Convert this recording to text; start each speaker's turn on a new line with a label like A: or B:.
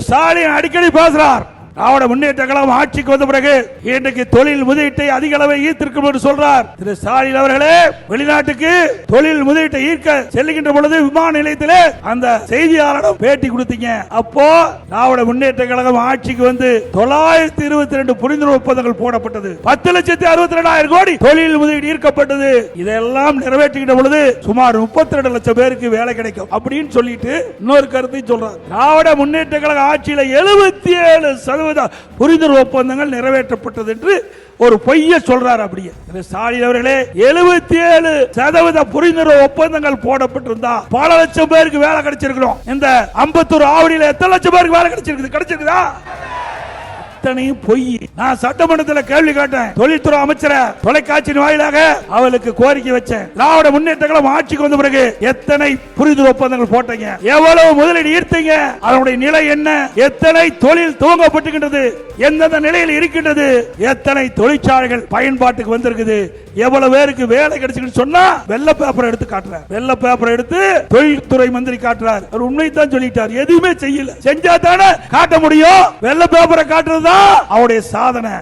A: ஸ்டாலின் அடிக்கடி பேசுறார். திராவிட முன்னேற்ற கழகம் ஆட்சிக்கு வந்த பிறகு இன்றைக்கு தொழில் முதலீட்டை அதிக அளவை ஈர்த்திருக்கும் என்று சொல்றார் திரு ஸ்டாலின் அவர்களே. வெளிநாட்டுக்கு தொழில் முதலீட்டை ஈர்க்க செல்லுகின்ற பொழுது விமான நிலையத்தில் அந்த செய்தியாளரிடம் பேட்டி கொடுத்தீங்க. அப்போ திராவிட முன்னேற்ற கழகம் ஆட்சிக்கு வந்து 922 புரிந்துணர்வு ஒப்பந்தங்கள் போடப்பட்டது. 10,62,000 கோடி தொழில் முதலீடு ஈர்க்கப்பட்டது. இதெல்லாம் நிறைவேற்றுகின்ற பொழுது சுமார் 32 லட்சம் பேருக்கு வேலை கிடைக்கும் அப்படின்னு சொல்லிட்டு இன்னொரு கருத்தை சொல்றார். திராவிட முன்னேற்ற கழக ஆட்சியில் 77% புரிந்துணர்வு ஒப்பந்தங்கள் நிறைவேற்றப்பட்டது என்று ஒரு பொய்ய சொல்றார். அப்படியே ஸ்டாலின் அவர்களே, 77% புரிந்துணர்வு ஒப்பந்தங்கள் போடப்பட்டிருந்தா பல லட்சம் பேருக்கு வேலை கிடைச்சிருக்கணும். இந்த 51 ஆவடியில் எத்தனை லட்சம் பேருக்கு வேலை கிடைச்சிருக்குதா? அத்தனையும் பொய். நான் சட்டமன்றத்தில் கேள்வி கேட்டேன். தொழில்துறை அமைச்சரை தொலைக்காட்சியின் வாயிலாக அவளுக்கு கோரிக்கை வச்சேன். திராவிட முன்னேற்ற கழகம் ஆட்சிக்கு வந்த பிறகு எத்தனை புரிந்துணர்வு ஒப்பந்தங்கள் போட்டீங்க? எவ்வளவு முதலீடு ஈர்த்தீங்க? அதனுடைய நிலை என்ன? எத்தனை தொழில் துவங்கப்பட்டுகின்றது? எந்தெந்த நிலையில் இருக்கின்றது? எத்தனை தொழிற்சாலைகள் பயன்பாட்டுக்கு வந்திருக்குது? எவ்வளவு பேருக்கு வேலை கிடைச்சிருக்கு சொன்னா வெள்ளை பேப்பர் எடுத்து காட்டுறார். வெள்ளை பேப்பர் எடுத்து தொழில்துறை மந்திரி காட்டுறார். அவர் உண்மை தான் சொல்லிட்டார். எதுவுமே செய்யல. செஞ்சா தானே காட்ட முடியும். வெள்ளை பேப்பரை காட்டுறதுதான் அவருடைய சாதனை.